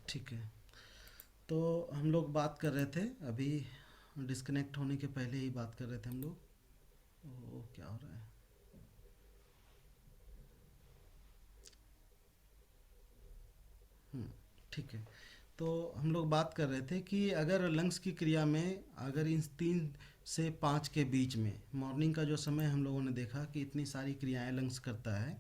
ठीक है। तो हम लोग बात कर रहे थे अभी, डिस्कनेक्ट होने के पहले ही बात कर रहे थे हम लोग। ओ क्या हो रहा है? ठीक है। तो हम लोग बात कर रहे थे कि अगर लंग्स की क्रिया में अगर इन 3 से 5 के बीच में, मॉर्निंग का जो समय हम लोगों ने देखा कि इतनी सारी क्रियाएं लंग्स करता है,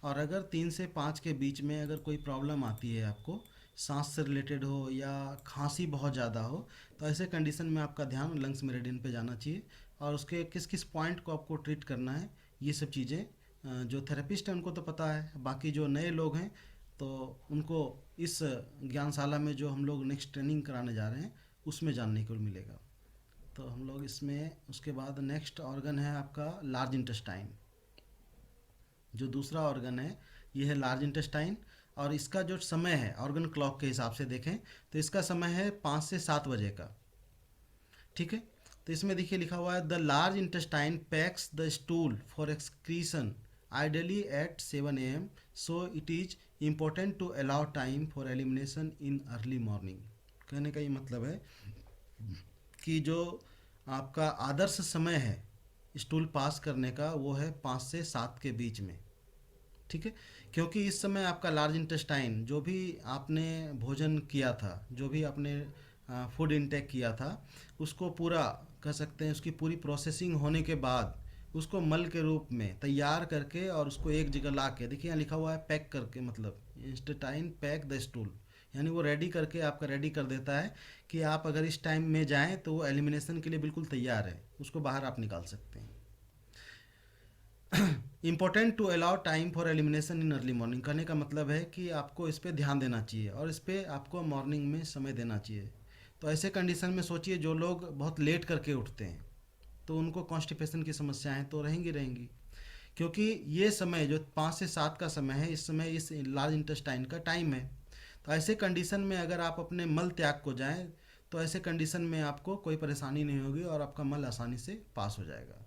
और अगर 3 से 5 के बीच में अगर कोई प्रॉब्लम आती है आपको, सांस से रिलेटेड हो या खांसी बहुत ज़्यादा हो, तो ऐसे कंडीशन में आपका ध्यान लंग्स मेरिडियन पे जाना चाहिए। और उसके किस किस पॉइंट को आपको ट्रीट करना है, ये सब चीज़ें जो थेरेपिस्ट हैं उनको तो पता है, बाकी जो नए लोग हैं तो उनको इस ज्ञानशाला में जो हम लोग नेक्स्ट ट्रेनिंग कराने जा रहे हैं उसमें जानने को मिलेगा। तो हम लोग इसमें उसके बाद नेक्स्ट ऑर्गन है आपका लार्ज इंटेस्टाइन। जो दूसरा ऑर्गन है ये है लार्ज इंटेस्टाइन। और इसका जो समय है ऑर्गन क्लॉक के हिसाब से देखें तो इसका समय है 5 से 7 बजे का। ठीक है। तो इसमें देखिए लिखा हुआ है the large intestine packs the stool for excretion ideally at 7 AM, so it is important to allow time for elimination in early morning. कहने का ये मतलब है कि जो आपका आदर्श समय है स्टूल पास करने का वो है 5 से 7 के बीच में। ठीक है। क्योंकि इस समय आपका लार्ज इंटेस्टाइन जो भी आपने भोजन किया था, जो भी आपने फूड इनटेक किया था, उसको पूरा कह सकते हैं उसकी पूरी प्रोसेसिंग होने के बाद उसको मल के रूप में तैयार करके और उसको एक जगह ला के, देखिए यहाँ लिखा हुआ है पैक करके, मतलब इंस्टेटाइन पैक द स्टूल, यानी वो रेडी करके आपका रेडी कर देता है कि आप अगर इस टाइम में जाएं तो वो एलिमिनेशन के लिए बिल्कुल तैयार है, उसको बाहर आप निकाल सकते हैं। Important to allow time for elimination in early morning, कहने का मतलब है कि आपको इस पर ध्यान देना चाहिए और इस पर आपको मॉर्निंग में समय देना चाहिए। तो ऐसे कंडीशन में सोचिए जो लोग बहुत लेट करके उठते हैं तो उनको कॉन्स्टिपेशन की समस्याएं तो रहेंगी रहेंगी, क्योंकि ये समय जो 5 से 7 का समय है, इस समय इस लार्ज इंटेस्टाइन का टाइम है। तो ऐसे कंडीशन में अगर आप अपने मल त्याग को जाएं तो ऐसे कंडीशन में आपको कोई परेशानी नहीं होगी और आपका मल आसानी से पास हो जाएगा।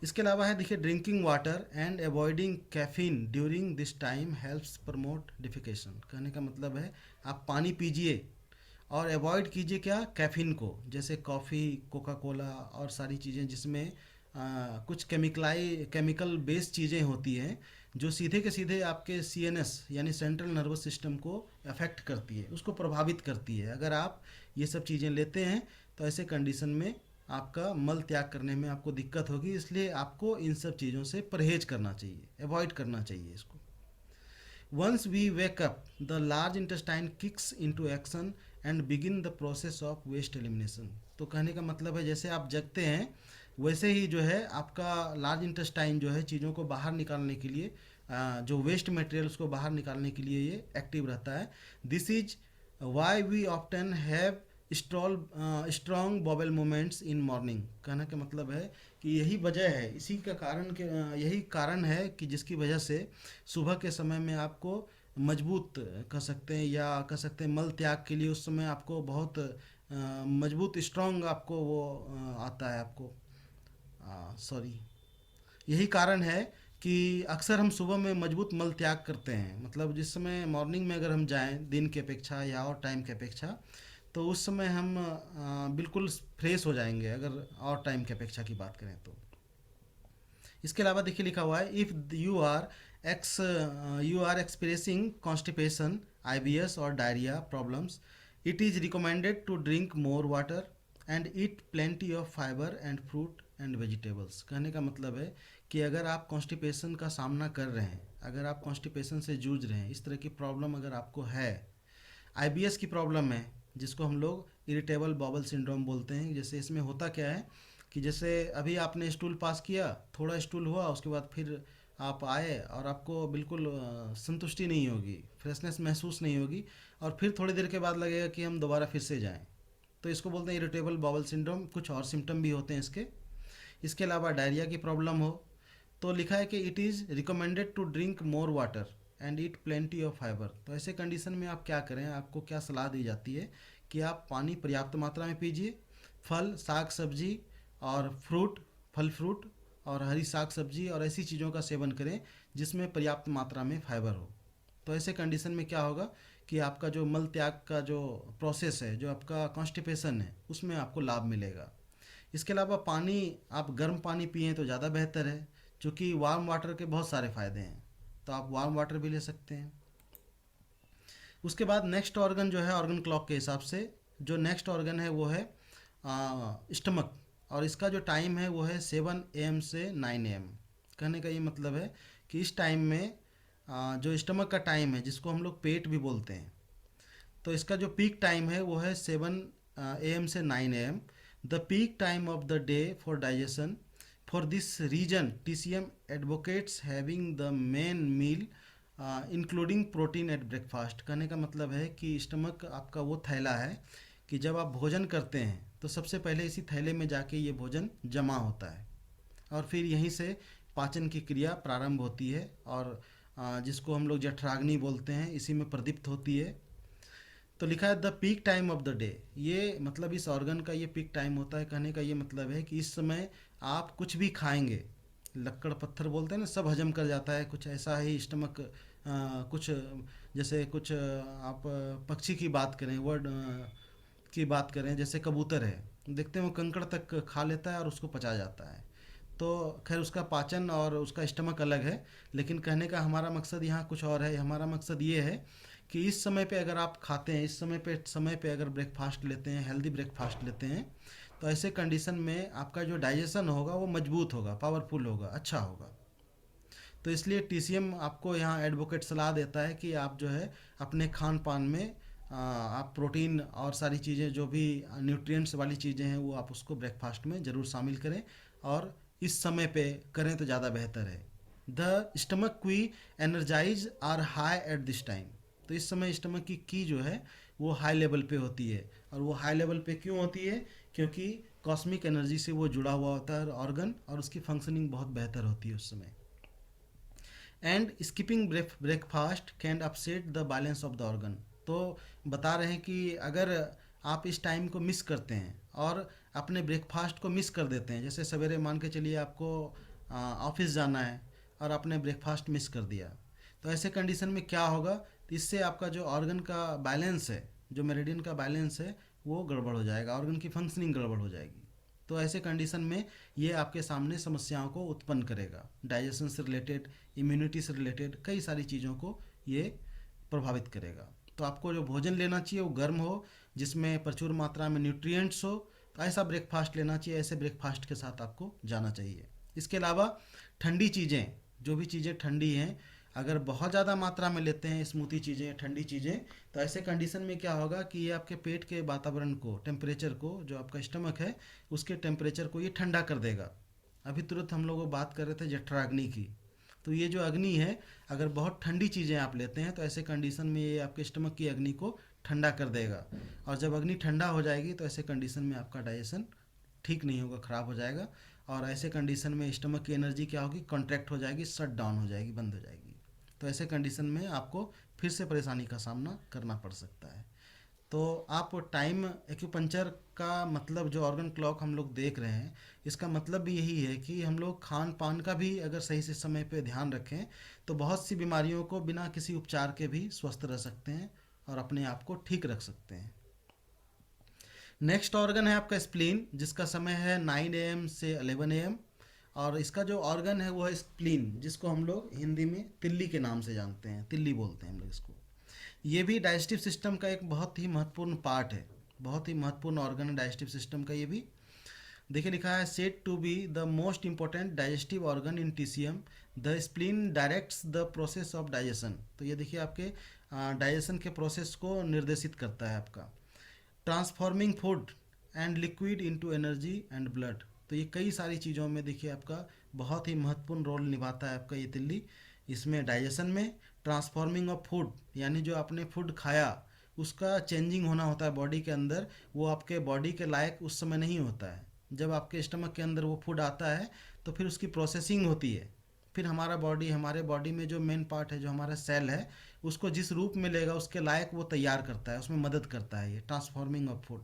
इसके अलावा है देखिए drinking water and avoiding caffeine during this time helps promote defecation. कहने का मतलब है आप पानी पीजिए और अवॉइड कीजिए क्या, कैफीन को, जैसे कॉफ़ी, कोका कोला और सारी चीज़ें जिसमें कुछ केमिकल बेस्ड चीज़ें होती हैं जो सीधे के सीधे आपके सीएनएस यानी सेंट्रल नर्वस सिस्टम को अफेक्ट करती है, उसको प्रभावित करती है। अगर आप ये सब चीज़ें लेते हैं तो ऐसे कंडीशन में आपका मल त्याग करने में आपको दिक्कत होगी, इसलिए आपको इन सब चीज़ों से परहेज करना चाहिए, अवॉइड करना चाहिए इसको। Once we wake up, the large intestine kicks into action and begin the process of waste elimination. तो कहने का मतलब है जैसे आप जगते हैं वैसे ही जो है आपका लार्ज इंटेस्टाइन जो है चीज़ों को बाहर निकालने के लिए, जो वेस्ट मटेरियल उसको बाहर निकालने के लिए ये एक्टिव रहता है। This is why we often have strong bowel movements in morning. कहने का मतलब है कि यही वजह है, इसी का कारण के यही कारण है कि जिसकी वजह से सुबह के समय में आपको मजबूत कह सकते हैं या कह सकते हैं मल त्याग के लिए उस समय आपको बहुत मजबूत स्ट्रांग आपको वो आता है आपको, सॉरी, यही कारण है कि अक्सर हम सुबह में मजबूत मल त्याग करते हैं, मतलब जिस समय मॉर्निंग में अगर हम जाएं दिन के अपेक्षा या और टाइम के अपेक्षा तो उस समय हम बिल्कुल फ्रेश हो जाएंगे अगर और टाइम की अपेक्षा की बात करें तो। इसके अलावा देखिए लिखा हुआ है if ex you are experiencing constipation, IBS और diarrhoea problems, it is recommended to drink more water and eat plenty of fibre and fruit and vegetables. कहने का मतलब है कि अगर आप कॉन्स्टिपेशन का सामना कर रहे हैं, अगर आप कॉन्स्टिपेशन से जूझ रहे हैं, इस तरह की प्रॉब्लम अगर आपको है, आईबीएस की प्रॉब्लम है जिसको हम लोग इरिटेबल बॉबल सिंड्रोम बोलते हैं, जैसे इसमें होता क्या है कि जैसे अभी आपने स्टूल पास किया, थोड़ा स्टूल हुआ, उसके बाद फिर आप आए और आपको बिल्कुल संतुष्टि नहीं होगी, फ्रेशनेस महसूस नहीं होगी, और फिर थोड़ी देर के बाद लगेगा कि हम दोबारा फिर से जाएं, तो इसको बोलते हैं इरिटेबल बॉबल सिंड्रोम। कुछ और सिम्टम भी होते हैं इसके। इसके अलावा डायरिया की प्रॉब्लम हो तो लिखा है कि it is recommended to drink more water and eat plenty of fibre. तो ऐसे कंडीशन में आप क्या करें, आपको क्या सलाह दी जाती है कि आप पानी पर्याप्त मात्रा में पीजिए, फल साग सब्जी और फ्रूट, फल फ्रूट और हरी साग सब्जी और ऐसी चीज़ों का सेवन करें जिसमें पर्याप्त मात्रा में फाइबर हो। तो ऐसे कंडीशन में क्या होगा कि आपका जो मल त्याग का जो प्रोसेस है, जो आपका कॉन्स्टिपेशन है, उसमें आपको लाभ मिलेगा। इसके अलावा पानी, आप गर्म पानी पिएं तो ज़्यादा बेहतर है, क्योंकि वार्म वाटर के बहुत सारे फ़ायदे हैं, तो आप वार्म वाटर भी ले सकते हैं। उसके बाद नेक्स्ट ऑर्गन जो है ऑर्गन क्लॉक के हिसाब से, जो नेक्स्ट ऑर्गन है वो है स्टमक, और इसका जो टाइम है वो है 7 AM से 9 AM। कहने का ये मतलब है कि इस टाइम में जो स्टमक का टाइम है, जिसको हम लोग पेट भी बोलते हैं, तो इसका जो पीक टाइम है वो है 7 AM से 9 AM। The peak time of the day for digestion for this reason TCM advocates having the main meal including protein at breakfast. कहने का मतलब है कि स्टमक आपका वो थैला है कि जब आप भोजन करते हैं तो सबसे पहले इसी थैले में जाके ये भोजन जमा होता है, और फिर यहीं से पाचन की क्रिया प्रारंभ होती है, और जिसको हम लोग जठराग्नि बोलते हैं, इसी में प्रदीप्त होती है। तो लिखा है the peak time of the day, ये मतलब इस ऑर्गन का ये पीक टाइम होता है। कहने का ये मतलब है कि इस समय आप कुछ भी खाएंगे, लक्कड़ पत्थर बोलते हैं ना, सब हजम कर जाता है, कुछ ऐसा ही स्टमक। कुछ जैसे कुछ आप पक्षी की बात करें, वर्ड की बात करें, जैसे कबूतर है, देखते हैं वो कंकड़ तक खा लेता है और उसको पचा जाता है। तो खैर उसका पाचन और उसका स्टमक अलग है, लेकिन कहने का हमारा मकसद यहाँ कुछ और है। हमारा मकसद ये है कि इस समय पे अगर आप खाते हैं, इस समय पे अगर ब्रेकफास्ट लेते हैं, हेल्दी ब्रेकफास्ट लेते हैं, तो ऐसे कंडीशन में आपका जो डाइजेशन होगा वो मजबूत होगा, पावरफुल होगा, अच्छा होगा। तो इसलिए TCM आपको यहाँ एडवोकेट सलाह देता है कि आप जो है अपने खान पान में आप प्रोटीन और सारी चीज़ें, जो भी न्यूट्रिएंट्स वाली चीज़ें हैं, वो आप उसको ब्रेकफास्ट में ज़रूर शामिल करें, और इस समय पे करें तो ज़्यादा बेहतर है। The stomach qi energies are high at this time. तो इस समय स्टमक की जो है वो हाई लेवल पे होती है, और वो हाई लेवल पे क्यों होती है? क्योंकि कॉस्मिक एनर्जी से वो जुड़ा हुआ होता है ऑर्गन, और उसकी फंक्शनिंग बहुत बेहतर होती है उस समय। And skipping breakfast can upset the balance of the organ. तो बता रहे हैं कि अगर आप इस टाइम को मिस करते हैं और अपने ब्रेकफास्ट को मिस कर देते हैं, जैसे सवेरे मान के चलिए आपको ऑफिस जाना है और आपने ब्रेकफास्ट मिस कर दिया, तो ऐसे कंडीशन में क्या होगा? तो इससे आपका जो ऑर्गन का बैलेंस है, जो मेरिडियन का बैलेंस है, वो गड़बड़ हो जाएगा, ऑर्गन की फंक्शनिंग गड़बड़ हो जाएगी। तो ऐसे कंडीशन में ये आपके सामने समस्याओं को उत्पन्न करेगा, डाइजेशन से रिलेटेड, इम्यूनिटी से रिलेटेड कई सारी चीज़ों को ये प्रभावित करेगा। तो आपको जो भोजन लेना चाहिए वो गर्म हो, जिसमें प्रचुर मात्रा में न्यूट्रिएंट्स हो, तो ऐसा ब्रेकफास्ट लेना चाहिए, ऐसे ब्रेकफास्ट के साथ आपको जाना चाहिए। इसके अलावा ठंडी चीज़ें, जो भी चीज़ें ठंडी हैं, अगर बहुत ज़्यादा मात्रा में लेते हैं स्मूथी चीज़ें, ठंडी चीज़ें, तो ऐसे कंडीशन में क्या होगा कि ये आपके पेट के वातावरण को, टेम्परेचर को, जो आपका स्टमक है उसके टेम्परेचर को ये ठंडा कर देगा। अभी तुरंत हम लोग बात कर रहे थे जठराग्नि की, तो ये जो अग्नि है, अगर बहुत ठंडी चीज़ें आप लेते हैं तो ऐसे कंडीशन में ये आपके स्टमक की अग्नि को ठंडा कर देगा, और जब अग्नि ठंडा हो जाएगी तो ऐसे कंडीशन में आपका डाइजेशन ठीक नहीं होगा, ख़राब हो जाएगा, और ऐसे कंडीशन में स्टमक की एनर्जी क्या होगी? कॉन्ट्रैक्ट हो जाएगी, शट डाउन हो जाएगी, बंद हो जाएगी। तो ऐसे कंडीशन में आपको फिर से परेशानी का सामना करना पड़ सकता है। तो आप टाइम एक्यूपंचर का मतलब, जो ऑर्गन क्लॉक हम लोग देख रहे हैं, इसका मतलब भी यही है कि हम लोग खान पान का भी अगर सही से समय पे ध्यान रखें तो बहुत सी बीमारियों को बिना किसी उपचार के भी स्वस्थ रह सकते हैं और अपने आप को ठीक रख सकते हैं। नेक्स्ट ऑर्गन है आपका स्प्लीन, जिसका समय है 9 AM से 11 AM, और इसका जो ऑर्गन है वो है स्प्लीन, जिसको हम लोग हिंदी में तिल्ली के नाम से जानते हैं, तिल्ली बोलते हैं हम लोग इसको। ये भी डाइजेस्टिव सिस्टम का एक बहुत ही महत्वपूर्ण पार्ट है, बहुत ही महत्वपूर्ण ऑर्गन है डाइजेस्टिव सिस्टम का ये भी। देखिए लिखा है said to be the most important digestive organ in TCM, the spleen directs the process of digestion. तो ये देखिए आपके डाइजेशन के प्रोसेस को निर्देशित करता है आपका, transforming food and liquid into energy and blood. तो ये कई सारी चीज़ों में देखिए आपका बहुत ही महत्वपूर्ण रोल निभाता है आपका ये तिल्ली, इसमें डाइजेशन में, ट्रांसफॉर्मिंग ऑफ फूड, यानी जो आपने फूड खाया उसका चेंजिंग होना होता है बॉडी के अंदर, वो आपके बॉडी के लायक उस समय नहीं होता है। जब आपके स्टमक के अंदर वो फूड आता है तो फिर उसकी प्रोसेसिंग होती है, फिर हमारे बॉडी में जो मेन पार्ट है, जो हमारा सेल है, उसको जिस रूप में लेगा उसके लायक वो तैयार करता है, उसमें मदद करता है ये transforming of food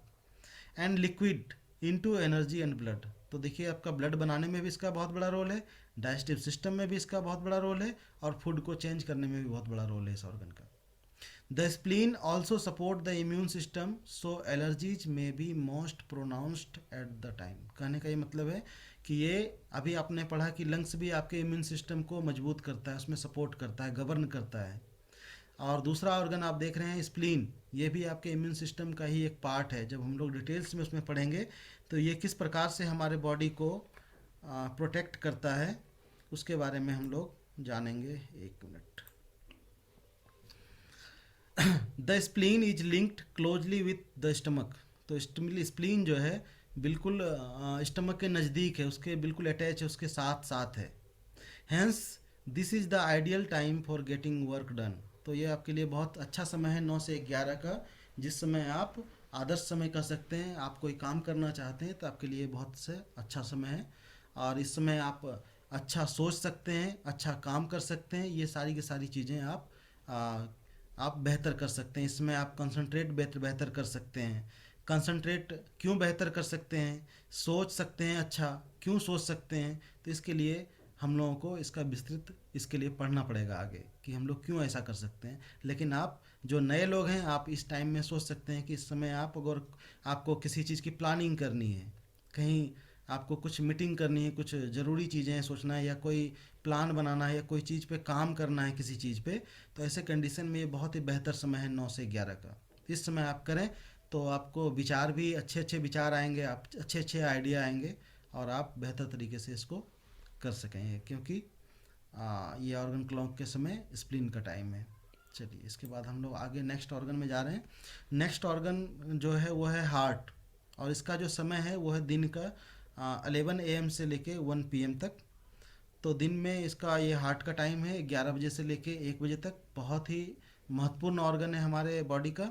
and liquid into energy and blood. तो देखिए आपका ब्लड बनाने में भी इसका बहुत बड़ा रोल है, डाइजेस्टिव सिस्टम में भी इसका बहुत बड़ा रोल है, और फूड को चेंज करने में भी बहुत बड़ा रोल है इस ऑर्गन का। The spleen also support the immune system, so allergies may be most pronounced at the time. कहने का ये मतलब है कि ये अभी आपने पढ़ा कि लंग्स भी आपके इम्यून सिस्टम को मजबूत करता है, उसमें सपोर्ट करता है, गवर्न करता है। और दूसरा ऑर्गन आप देख रहे हैं स्प्लीन, ये भी आपके इम्यून सिस्टम का ही एक पार्ट है। जब हम लोग डिटेल्स में उसमें पढ़ेंगे तो ये किस प्रकार से हमारे बॉडी को प्रोटेक्ट करता है उसके बारे में हम लोग जानेंगे। एक minute. The spleen is linked closely with the stomach. तो स्प्लीन जो है बिल्कुल स्टमक के नज़दीक है, उसके बिल्कुल अटैच है, उसके साथ साथ है। Hence this is the ideal time for getting work done. तो ये आपके लिए बहुत अच्छा समय है 9 से 11 का, जिस समय आप आदर्श समय कह सकते हैं। आप कोई काम करना चाहते हैं तो आपके लिए बहुत से अच्छा समय है, और इस समय आप अच्छा सोच सकते हैं, अच्छा काम कर सकते हैं। ये सारी की सारी चीज़ें आप बेहतर कर सकते हैं। इसमें आप कंसंट्रेट बेहतर कर सकते हैं। कंसंट्रेट क्यों बेहतर कर सकते हैं? सोच सकते हैं। अच्छा, क्यों सोच सकते हैं? तो इसके लिए हम लोगों को इसका विस्तृत इसके लिए पढ़ना पड़ेगा आगे कि हम लोग क्यों ऐसा कर सकते हैं। लेकिन आप जो नए लोग हैं, आप इस टाइम में सोच सकते हैं कि इस समय आप अगर आपको किसी चीज़ की प्लानिंग करनी है, कहीं आपको कुछ मीटिंग करनी है, कुछ ज़रूरी चीज़ें सोचना है, या कोई प्लान बनाना है, या कोई चीज़ पे काम करना है किसी चीज़ पे, तो ऐसे कंडीशन में ये बहुत ही बेहतर समय है 9 से 11 का। इस समय आप करें तो आपको विचार भी अच्छे अच्छे विचार आएंगे, आप अच्छे अच्छे आइडिया आएंगे, और आप बेहतर तरीके से इसको कर सकेंगे, क्योंकि ये ऑर्गन क्लॉक के समय स्प्लीन का टाइम है। चलिए, इसके बाद हम लोग आगे नेक्स्ट ऑर्गन में जा रहे हैं। नेक्स्ट ऑर्गन जो है वो है हार्ट, और इसका जो समय है वो है दिन का 11 AM से लेके 1 PM तक। तो दिन में इसका ये हार्ट का टाइम है 11 बजे से लेके 1 बजे तक। बहुत ही महत्वपूर्ण ऑर्गन है हमारे बॉडी का।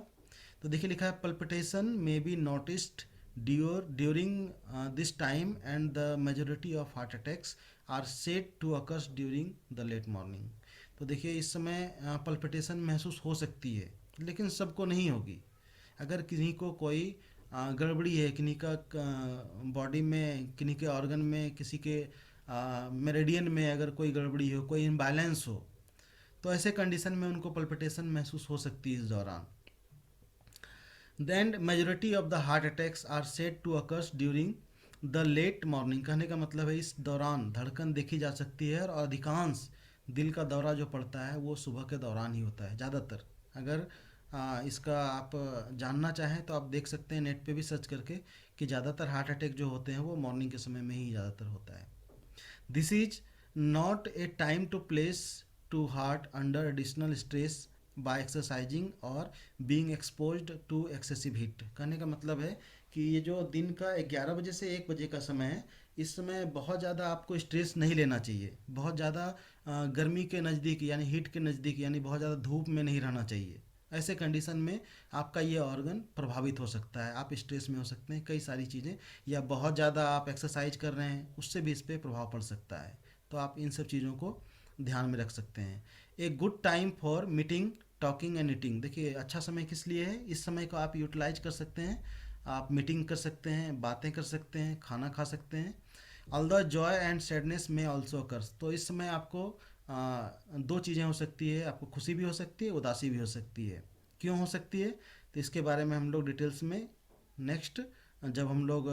तो देखिए लिखा है palpitation may be noticed during this time and the majority of heart attacks are said to occurs during the late morning. तो देखिए इस समय पल्पिटेशन महसूस हो सकती है, लेकिन सबको नहीं होगी। अगर किन्हीं को कोई गड़बड़ी है, किन्हीं का बॉडी में, किन्हीं के ऑर्गन में, किसी के मेरिडियन में अगर कोई गड़बड़ी हो, कोई इम्बैलेंस हो, तो ऐसे कंडीशन में उनको पल्पिटेशन महसूस हो सकती है इस दौरान। Then majority of the heart attacks are said to occurs during the late morning. कहने का मतलब है इस दौरान धड़कन देखी जा सकती है, और अधिकांश दिल का दौरा जो पड़ता है वो सुबह के दौरान ही होता है ज़्यादातर। अगर इसका आप जानना चाहें तो आप देख सकते हैं नेट पे भी सर्च करके कि ज़्यादातर हार्ट अटैक जो होते हैं वो मॉर्निंग के समय में ही ज़्यादातर होता है। This is not a time to place to heart under additional stress by exercising और being exposed to excessive heat. कहने का मतलब है कि ये जो दिन का 11 बजे से 1 बजे का समय है, इस समय बहुत ज़्यादा आपको स्ट्रेस नहीं लेना चाहिए। बहुत ज़्यादा गर्मी के नज़दीक यानी हीट के नज़दीक, यानी बहुत ज़्यादा धूप में नहीं रहना चाहिए। ऐसे कंडीशन में आपका ये ऑर्गन प्रभावित हो सकता है, आप स्ट्रेस में हो सकते हैं, कई सारी चीज़ें, या बहुत ज़्यादा आप एक्सरसाइज कर रहे हैं उससे भी इस पर प्रभाव पड़ सकता है। तो आप इन सब चीज़ों को ध्यान में रख सकते हैं। A good time for meeting, talking and eating. देखिए अच्छा समय किस लिए है, इस समय को आप यूटिलाइज कर सकते हैं। आप मीटिंग कर सकते हैं, बातें कर सकते हैं, खाना खा सकते हैं। All the Joy and sadness में ऑल्सो कर्स। तो इस समय आपको दो चीज़ें हो सकती है, आपको खुशी भी हो सकती है, उदासी भी हो सकती है। क्यों हो सकती है तो इसके बारे में हम लोग डिटेल्स में नेक्स्ट जब हम लोग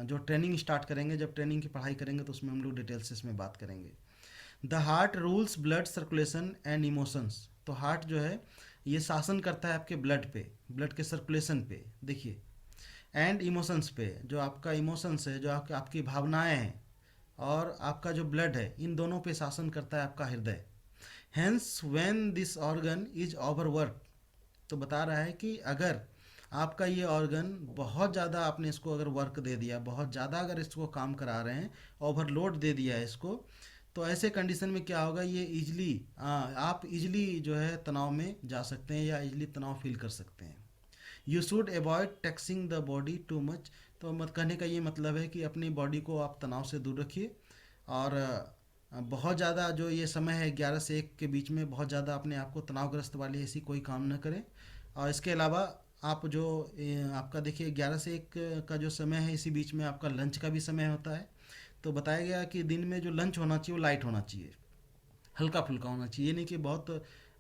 जो ट्रेनिंग स्टार्ट करेंगे, जब ट्रेनिंग की पढ़ाई करेंगे, तो उसमें हम लोग डिटेल्स से इसमें बात करेंगे। The heart rules blood circulation and emotions. तो हार्ट जो है ये शासन करता है आपके ब्लड पे, ब्लड के सर्कुलेशन पे, देखिए, एंड इमोशंस पे, जो आपका इमोशंस है, जो आपकी भावनाएं हैं, और आपका जो ब्लड है, इन दोनों पे शासन करता है आपका हृदय। Hence when this organ is overwork. तो बता रहा है कि अगर आपका ये ऑर्गन बहुत ज़्यादा, आपने इसको अगर वर्क दे दिया, बहुत ज़्यादा अगर इसको काम करा रहे हैं, ओवरलोड दे दिया है इसको, तो ऐसे कंडीशन में क्या होगा, ये इजली आप इजली जो है तनाव में जा सकते हैं, या इजली तनाव फील कर सकते हैं। You should avoid taxing the body too much. तो मत कहने का ये मतलब है कि अपनी बॉडी को आप तनाव से दूर रखिए, और बहुत ज़्यादा जो ये समय है 11 से 1 के बीच में बहुत ज़्यादा अपने आप को तनावग्रस्त वाली ऐसी कोई काम न करें। और इसके अलावा आप जो आपका देखिए 11 से 1 का जो समय है, इसी बीच में आपका लंच का भी समय होता है। तो बताया गया कि दिन में जो लंच होना चाहिए वो लाइट होना चाहिए, हल्का फुल्का होना चाहिए। ये नहीं कि बहुत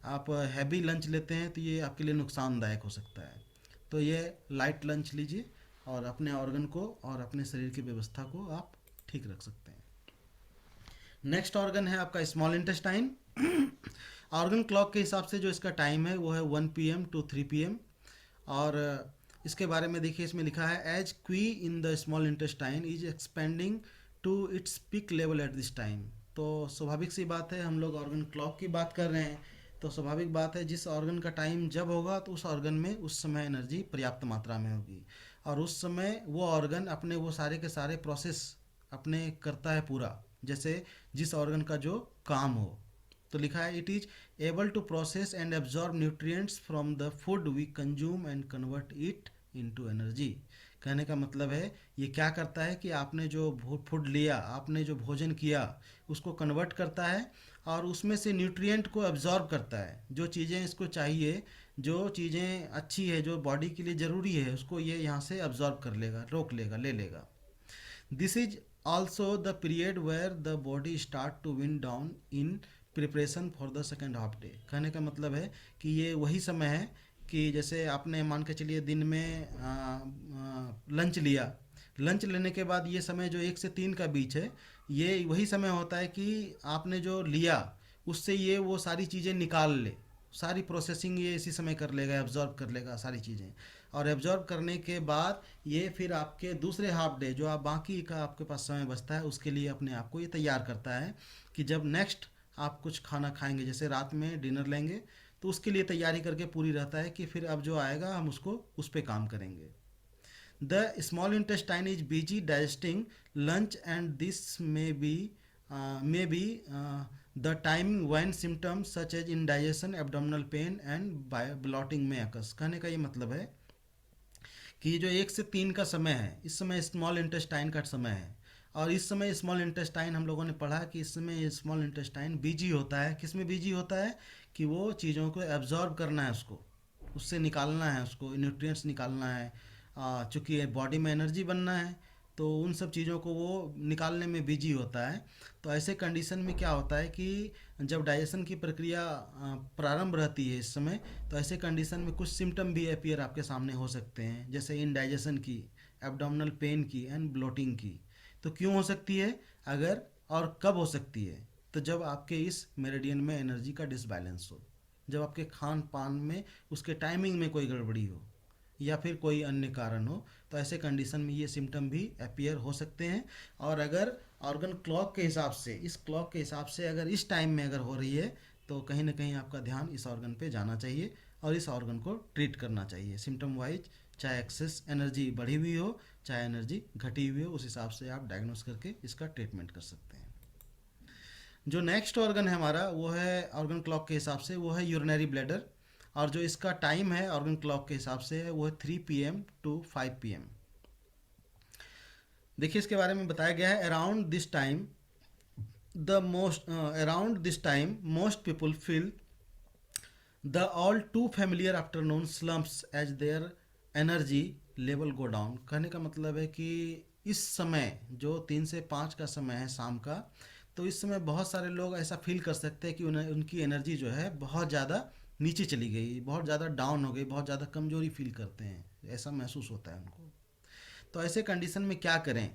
आप हैवी लंच लेते हैं तो ये आपके लिए नुकसानदायक हो सकता है। तो ये लाइट लंच लीजिए और अपने ऑर्गन को और अपने शरीर की व्यवस्था को आप ठीक रख सकते हैं। नेक्स्ट ऑर्गन है आपका स्मॉल इंटेस्टाइन। ऑर्गन क्लॉक के हिसाब से जो इसका टाइम है वो है 1 PM to 3 PM। और इसके बारे में देखिए, इसमें लिखा है as qi in the small intestine is expanding to its peak level at this time. तो स्वाभाविक सी बात है, हम लोग ऑर्गन क्लॉक की बात कर रहे हैं, तो स्वाभाविक बात है जिस ऑर्गन का टाइम जब होगा तो उस ऑर्गन में उस समय एनर्जी पर्याप्त मात्रा में होगी, और उस समय वो ऑर्गन अपने वो सारे के सारे प्रोसेस अपने करता है पूरा, जैसे जिस ऑर्गन का जो काम हो। तो लिखा है it is able to process and absorb nutrients from the food we consume and convert it into energy. कहने का मतलब है ये क्या करता है कि आपने जो फूड लिया, आपने जो भोजन किया, उसको कन्वर्ट करता है और उसमें से न्यूट्रिएंट को एब्जॉर्ब करता है। जो चीज़ें इसको चाहिए, जो चीज़ें अच्छी है, जो बॉडी के लिए ज़रूरी है, उसको ये यहाँ से एब्जॉर्ब कर लेगा, रोक लेगा, ले लेगा। This is also the period where the body start to wind down in preparation for the second half day. कहने का मतलब है कि ये वही समय है कि जैसे आपने मान के चलिए दिन में लंच लिया, लंच लेने के बाद ये समय जो 1 से 3 का बीच है, ये वही समय होता है कि आपने जो लिया उससे ये वो सारी चीज़ें निकाल ले, सारी प्रोसेसिंग ये इसी समय कर लेगा, एब्जॉर्ब कर लेगा सारी चीज़ें। और एब्जॉर्ब करने के बाद ये फिर आपके दूसरे हाफ डे जो आप बाकी का आपके पास समय बचता है उसके लिए अपने आप को ये तैयार करता है कि जब नेक्स्ट आप कुछ खाना खाएंगे, जैसे रात में डिनर लेंगे, तो उसके लिए तैयारी करके पूरी रहता है कि फिर अब जो आएगा हम उसको उस पर काम करेंगे। The small intestine is busy digesting lunch and this may be the time when symptoms such as indigestion, abdominal pain and bloating may occurs. कहने का ये मतलब है कि जो 1 से 3 का समय है, इस समय स्मॉल इंटेस्टाइन का समय है, और इस समय स्मॉल इंटेस्टाइन हम लोगों ने पढ़ा कि इस समय स्मॉल इंटेस्टाइन बिजी होता है। किस में बिजी होता है कि वो चीज़ों को एब्जॉर्ब करना है, उसको उससे निकालना है, उसको न्यूट्रिएंट्स निकालना है। चूँकि बॉडी में एनर्जी बनना है तो उन सब चीज़ों को वो निकालने में बिजी होता है। तो ऐसे कंडीशन में क्या होता है कि जब डाइजेशन की प्रक्रिया प्रारंभ रहती है इस समय, तो ऐसे कंडीशन में कुछ सिम्टम भी अपीयर आपके सामने हो सकते हैं, जैसे इंडाइजेशन की, एब्डोमिनल पेन की एंड ब्लोटिंग की। तो क्यों हो सकती है, अगर और कब हो सकती है, तो जब आपके इस मेरिडियन में एनर्जी का डिसबैलेंस हो, जब आपके खान पान में उसके टाइमिंग में कोई गड़बड़ी हो या फिर कोई अन्य कारण हो, तो ऐसे कंडीशन में ये सिम्टम भी अपीयर हो सकते हैं। और अगर ऑर्गन क्लॉक के हिसाब से, इस क्लॉक के हिसाब से अगर इस टाइम में अगर हो रही है, तो कहीं ना कहीं आपका ध्यान इस ऑर्गन पे जाना चाहिए और इस ऑर्गन को ट्रीट करना चाहिए सिम्टम वाइज। चाहे एक्सेस एनर्जी बढ़ी हुई हो, चाहे एनर्जी घटी हुई हो, उस हिसाब से आप डायग्नोस करके इसका ट्रीटमेंट कर सकते हैं। जो नेक्स्ट ऑर्गन है हमारा, वो है ऑर्गन क्लॉक के हिसाब से, वो है यूरिनरी ब्लैडर। और जो इसका टाइम है ऑर्गन क्लॉक के हिसाब से है, वो है 3 PM to 5 PM। देखिए इसके बारे में बताया गया है, around this time most people feel the all too familiar afternoon slumps as their energy level go down. कहने का मतलब है कि इस समय जो 3 से 5 का समय है शाम का, तो इस समय बहुत सारे लोग ऐसा फील कर सकते हैं कि उन्हें उनकी एनर्जी जो है बहुत ज़्यादा नीचे चली गई, बहुत ज़्यादा डाउन हो गई, बहुत ज़्यादा कमजोरी फील करते हैं, ऐसा महसूस होता है उनको। तो ऐसे कंडीशन में क्या करें,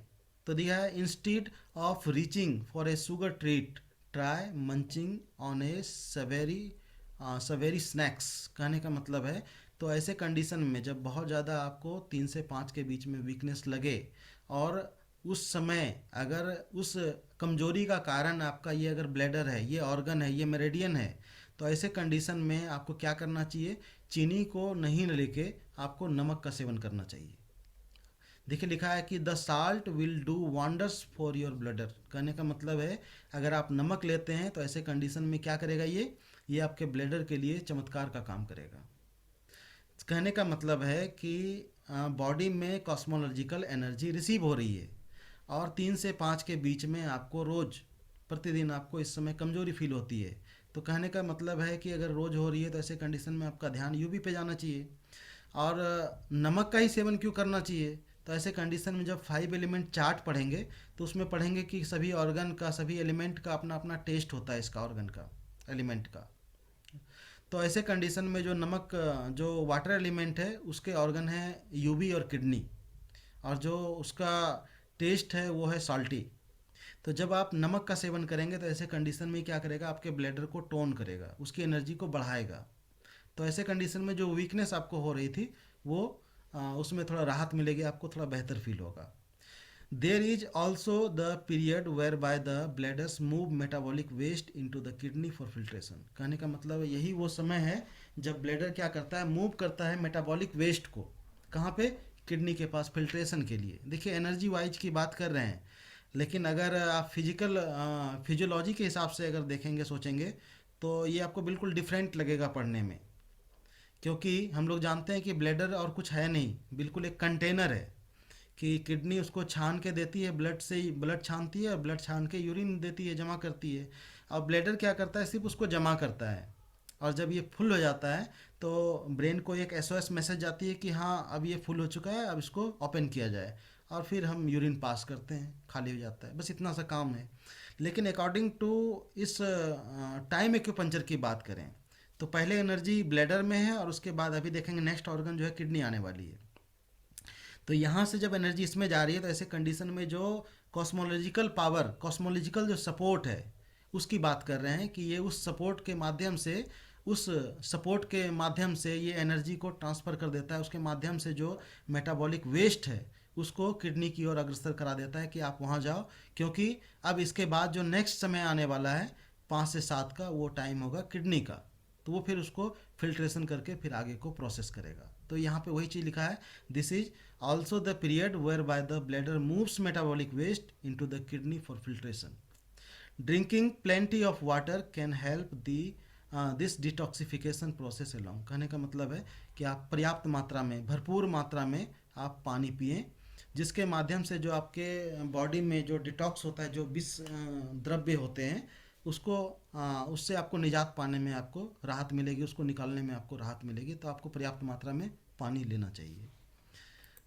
तो दिया है instead of reaching for a sugar treat try munching on a savoury snacks. कहने का मतलब है, तो ऐसे कंडीशन में जब बहुत ज़्यादा आपको 3 से 5 के बीच में वीकनेस लगे और उस समय अगर उस कमजोरी का कारण आपका ये अगर ब्लैडर है, ये ऑर्गन है, ये मेरिडियन है, तो ऐसे कंडीशन में आपको क्या करना चाहिए, चीनी को नहीं लेके आपको नमक का सेवन करना चाहिए। देखिए लिखा है कि the salt will do wonders for your bladder. कहने का मतलब है अगर आप नमक लेते हैं तो ऐसे कंडीशन में क्या करेगा, ये आपके ब्लडर के लिए चमत्कार का काम करेगा। कहने का मतलब है कि बॉडी में कॉस्मोलॉजिकल एनर्जी रिसीव हो रही है और 3 से 5 के बीच में आपको रोज़ प्रतिदिन आपको इस समय कमजोरी फील होती है। तो कहने का मतलब है कि अगर रोज़ हो रही है तो ऐसे कंडीशन में आपका ध्यान यूवी पे जाना चाहिए। और नमक का ही सेवन क्यों करना चाहिए, तो ऐसे कंडीशन में जब 5 एलिमेंट चार्ट पढ़ेंगे तो उसमें पढ़ेंगे कि सभी ऑर्गन का, सभी एलिमेंट का अपना अपना टेस्ट होता है, इसका ऑर्गन का, एलिमेंट का। तो ऐसे कंडीशन में जो नमक जो वाटर एलिमेंट है उसके ऑर्गन है यूबी और किडनी, और जो उसका टेस्ट है वो है सॉल्टी। तो जब आप नमक का सेवन करेंगे तो ऐसे कंडीशन में क्या करेगा, आपके ब्लैडर को टोन करेगा, उसकी एनर्जी को बढ़ाएगा। तो ऐसे कंडीशन में जो वीकनेस आपको हो रही थी वो उसमें थोड़ा राहत मिलेगी, आपको थोड़ा बेहतर फील होगा। There is also the period where by the bladders move metabolic waste into the kidney for filtration. कहने का मतलब यही वो समय है जब ब्लैडर क्या करता है, मूव करता है मेटाबॉलिक वेस्ट को, कहाँ पे, किडनी के पास, फिल्ट्रेशन के लिए। देखिए एनर्जी वाइज की बात कर रहे हैं, लेकिन अगर आप फिजियोलॉजी के हिसाब से अगर देखेंगे सोचेंगे तो ये आपको बिल्कुल डिफरेंट लगेगा पढ़ने में। क्योंकि हम लोग जानते हैं कि ब्लैडर और कुछ है नहीं, बिल्कुल एक कंटेनर है कि किडनी उसको छान के देती है, ब्लड से ही ब्लड छानती है और ब्लड छान के यूरिन देती है, जमा करती है। और ब्लैडर क्या करता है, सिर्फ उसको जमा करता है। और जब ये फुल हो जाता है तो ब्रेन को एक एसओएस मैसेज जाती है कि हाँ अब ये फुल हो चुका है, अब इसको ओपन किया जाए, और फिर हम यूरिन पास करते हैं, खाली हो जाता है, बस इतना सा काम है। लेकिन अकॉर्डिंग टू इस टाइम एक्यूपंक्चर की बात करें तो पहले एनर्जी ब्लैडर में है और उसके बाद अभी देखेंगे नेक्स्ट ऑर्गन जो है किडनी आने वाली है। तो यहाँ से जब एनर्जी इसमें जा रही है तो ऐसे कंडीशन में जो कॉस्मोलॉजिकल पावर, कॉस्मोलॉजिकल जो सपोर्ट है उसकी बात कर रहे हैं कि ये उस सपोर्ट के माध्यम से, उस सपोर्ट के माध्यम से ये एनर्जी को ट्रांसफ़र कर देता है, उसके माध्यम से जो मेटाबॉलिक वेस्ट है उसको किडनी की ओर अग्रसर करा देता है कि आप वहाँ जाओ। क्योंकि अब इसके बाद जो नेक्स्ट समय आने वाला है 5 से 7 का, वो टाइम होगा किडनी का। तो वो फिर उसको फिल्ट्रेशन करके फिर आगे को प्रोसेस करेगा। तो यहाँ पे वही चीज़ लिखा है, this is also the period where by the bladder moves metabolic waste into the kidney for filtration. Drinking plenty of water can help the this detoxification process along. कहने का मतलब है कि आप पर्याप्त मात्रा में, भरपूर मात्रा में आप पानी पिएं, जिसके माध्यम से जो आपके बॉडी में जो डिटॉक्स होता है, जो विष द्रव्य होते हैं उसको उससे आपको निजात पाने में आपको राहत मिलेगी, उसको निकालने में आपको राहत मिलेगी। तो आपको पर्याप्त मात्रा में पानी लेना चाहिए।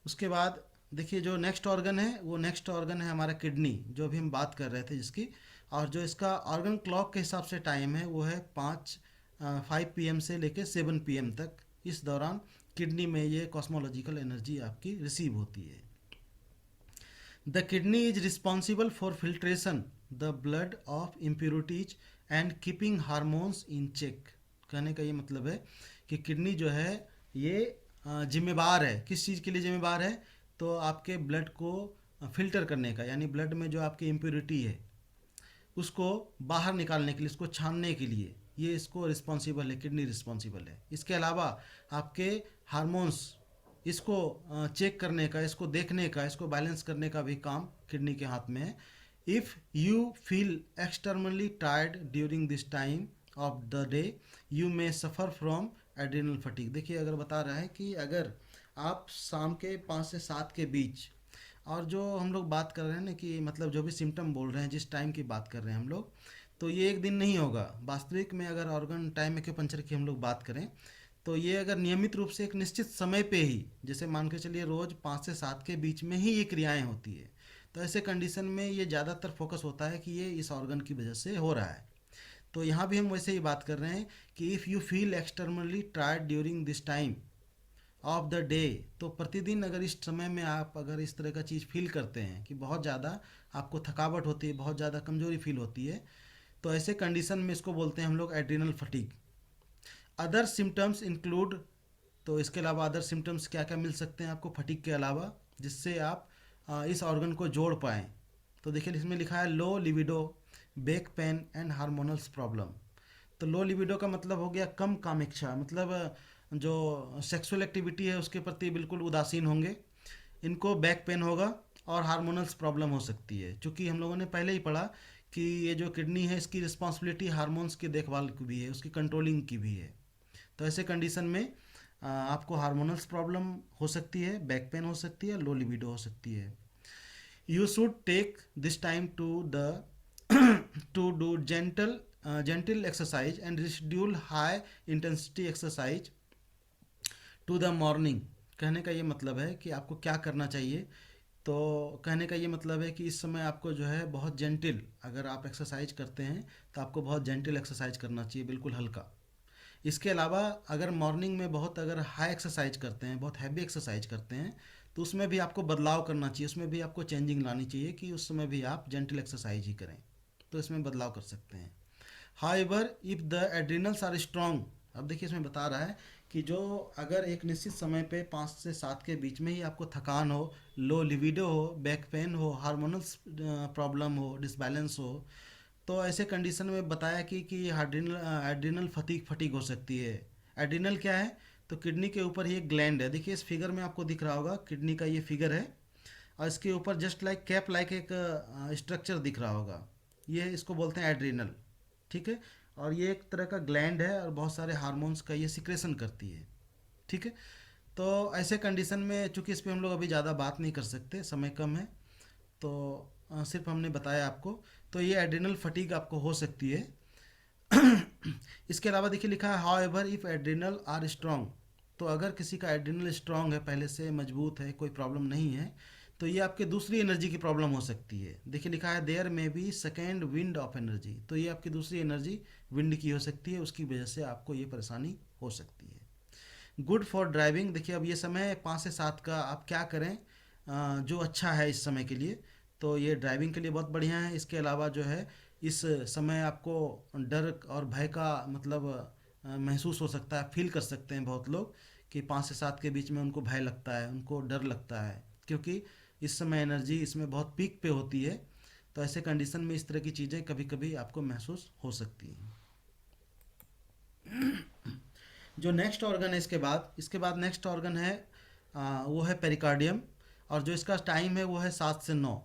उसके बाद देखिए जो नेक्स्ट ऑर्गन है वो नेक्स्ट ऑर्गन है हमारा किडनी, जो भी हम बात कर रहे थे जिसकी। और जो इसका ऑर्गन क्लॉक के हिसाब से टाइम है वो है 5 PM से लेके 7 PM तक। इस दौरान किडनी में ये कॉस्मोलॉजिकल एनर्जी आपकी रिसीव होती है। The kidney is responsible for filtration the blood of impurities and keeping hormones in check. कहने का ये मतलब है कि किडनी जो है ये जिम्मेवार है, किस चीज़ के लिए जिम्मेवार है, तो आपके ब्लड को फिल्टर करने का, यानी ब्लड में जो आपकी इम्प्योरिटी है उसको बाहर निकालने के लिए, उसको छानने के लिए ये इसको रिस्पॉन्सिबल है, किडनी रिस्पॉन्सिबल है। इसके अलावा आपके हार्मोन्स, इसको चेक करने का, इसको देखने का, इसको बैलेंस करने का भी काम किडनी के हाथ में है। If you feel externally tired during this time of the day you may suffer from adrenal fatigue. देखिए अगर बता रहा है कि अगर आप शाम के 5 से 7 के बीच, और जो हम लोग बात कर रहे हैं ना कि मतलब जो भी सिम्टम बोल रहे हैं, जिस टाइम की बात कर रहे हैं हम लोग, तो ये एक दिन नहीं होगा। वास्तविक में अगर ऑर्गन टाइम एक्यूपंक्चर की हम लोग बात करें तो ये अगर नियमित रूप से एक निश्चित समय पे ही, जैसे मान के चलिए रोज़ 5 से 7 के बीच में ही ये क्रियाएं होती है, तो ऐसे कंडीशन में ये ज़्यादातर फोकस होता है कि ये इस ऑर्गन की वजह से हो रहा है। तो यहाँ भी हम वैसे ही बात कर रहे हैं कि if you feel externally tired during this time of the day, तो प्रतिदिन अगर इस समय में आप अगर इस तरह का चीज़ फील करते हैं कि बहुत ज़्यादा आपको थकावट होती है, बहुत ज़्यादा कमजोरी फील होती है, तो ऐसे कंडीशन में इसको बोलते हैं हम लोग adrenal fatigue. Other symptoms include, तो इसके अलावा अदर सिम्टम्स क्या क्या मिल सकते हैं आपको फटीग के अलावा, जिससे आप इस ऑर्गन को जोड़ पाएँ। तो देखिए इसमें लिखा है low libido, back pain and hormonals problem. तो लो लिबिडो का मतलब हो गया कम कामेच्छा, मतलब जो सेक्सुअल एक्टिविटी है उसके प्रति बिल्कुल उदासीन होंगे। इनको बैक पेन होगा और हार्मोनल्स प्रॉब्लम हो सकती है, क्योंकि हम लोगों ने पहले ही पढ़ा कि ये जो किडनी है इसकी रिस्पॉन्सिबिलिटी हार्मोन्स की देखभाल की भी है, उसकी कंट्रोलिंग की भी है। तो ऐसे कंडीशन में आपको हार्मोनल्स प्रॉब्लम हो सकती है, बैक पेन हो सकती है, लो लिबिडो हो सकती है। You should take this time to the to do gentle exercise and schedule high intensity exercise to the morning। कहने का ये मतलब है कि आपको क्या करना चाहिए। तो कहने का ये मतलब है कि इस समय आपको जो है बहुत जेंटिल, अगर आप एक्सरसाइज करते हैं तो आपको बहुत जेंटिल एक्सरसाइज करना चाहिए, बिल्कुल हल्का। इसके अलावा अगर मॉर्निंग में बहुत अगर हाई एक्सरसाइज करते हैं, बहुत हैवी एक्सरसाइज करते हैं, तो उसमें भी आपको बदलाव करना चाहिए, उसमें भी आपको चेंजिंग लानी चाहिए कि उस समय भी आप जेंटल एक्सरसाइज ही करें, तो इसमें बदलाव कर सकते हैं। However if the adrenals are strong, अब देखिए इसमें बता रहा है कि जो अगर एक निश्चित समय पे 5 से 7 के बीच में ही आपको थकान हो, लो लिविडो हो, बैक पेन हो, हार्मोनल प्रॉब्लम हो, डिसबैलेंस हो, तो ऐसे कंडीशन में बताया कि एड्रिनल एड्रिनल फटीग फटीग हो सकती है। एड्रिनल क्या है? तो किडनी के ऊपर ही एक ग्लैंड है, देखिए इस फिगर में आपको दिख रहा होगा, किडनी का ये फिगर है, और इसके ऊपर जस्ट लाइक कैप लाइक एक स्ट्रक्चर दिख रहा होगा, ये इसको बोलते हैं एड्रिनल। ठीक है, और ये एक तरह का ग्लैंड है और बहुत सारे हार्मोन्स का ये सिक्रेशन करती है। ठीक है, तो ऐसे कंडीशन में चूंकि इस पे हम लोग अभी ज़्यादा बात नहीं कर सकते, समय कम है, तो सिर्फ हमने बताया आपको, तो ये एड्रिनल फटीग आपको हो सकती है। इसके अलावा देखिए लिखा है however if adrenal are strong, तो अगर किसी का एड्रिनल स्ट्रांग है, पहले से मजबूत है, कोई प्रॉब्लम नहीं है, तो ये आपके दूसरी एनर्जी की प्रॉब्लम हो सकती है। देखिए लिखा है there may be second wind of energy, तो ये आपकी दूसरी एनर्जी विंड की हो सकती है, उसकी वजह से आपको ये परेशानी हो सकती है। गुड फॉर ड्राइविंग, देखिए अब ये समय 5 से 7 का आप क्या करें जो अच्छा है इस समय के लिए, तो ये ड्राइविंग के लिए बहुत बढ़िया है। इसके अलावा जो है इस समय आपको डर और भय का मतलब महसूस हो सकता है, फील कर सकते हैं बहुत लोग कि 5 से 7 के बीच में उनको भय लगता है, उनको डर लगता है, क्योंकि इस समय एनर्जी इसमें बहुत पीक पे होती है, तो ऐसे कंडीशन में इस तरह की चीज़ें कभी कभी आपको महसूस हो सकती हैं। जो नेक्स्ट ऑर्गन है इसके बाद नेक्स्ट ऑर्गन है वो है पेरिकार्डियम, और जो इसका टाइम है वो है 7 से 9।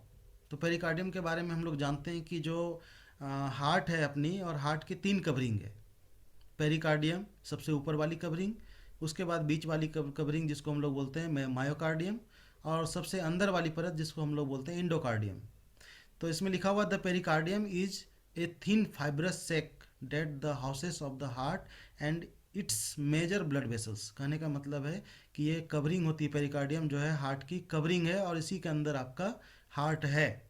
तो पेरिकार्डियम के बारे में हम लोग जानते हैं कि जो हार्ट है अपनी, और हार्ट की 3 कवरिंग है। पेरिकार्डियम सबसे ऊपर वाली कवरिंग, उसके बाद बीच वाली कवरिंग जिसको हम लोग बोलते हैं मायोकार्डियम, और सबसे अंदर वाली परत जिसको हम लोग बोलते हैं इंडोकार्डियम। तो इसमें लिखा हुआ the pericardium is a thin fibrous sac that the houses of the heart and its major blood vessels. कहने का मतलब है कि ये कवरिंग होती है, पेरिकार्डियम जो है हार्ट की कवरिंग है, और इसी के अंदर आपका हार्ट है,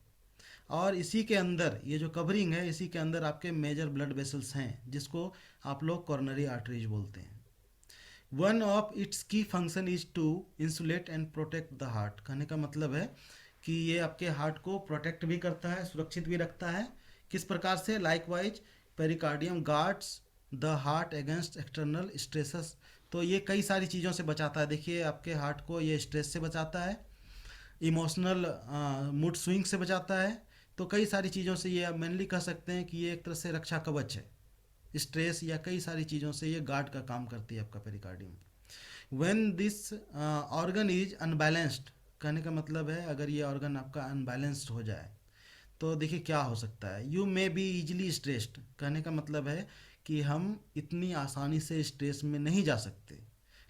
और इसी के अंदर ये जो कवरिंग है इसी के अंदर आपके मेजर ब्लड वेसल्स हैं, जिसको आप लोग कॉर्नरी आर्टरीज बोलते हैं। One of its key function is to insulate and protect the heart. कहने का मतलब है कि ये आपके हार्ट को प्रोटेक्ट भी करता है, सुरक्षित भी रखता है। किस प्रकार से? Likewise pericardium guards the heart against external stresses, तो ये कई सारी चीज़ों से बचाता है। देखिए आपके हार्ट को ये स्ट्रेस से बचाता है, इमोशनल मूड स्विंग से बचाता है, तो कई सारी चीज़ों से ये मेनली कह सकते हैं कि ये एक तरह से रक्षा कवच है, स्ट्रेस या कई सारी चीज़ों से ये गार्ड का काम करती है आपका pericardium. When this organ is unbalanced, कहने का मतलब है अगर ये ऑर्गन आपका अनबैलेंस्ड हो जाए तो देखिए क्या हो सकता है। You may be easily stressed, कहने का मतलब है कि हम इतनी आसानी से स्ट्रेस में नहीं जा सकते,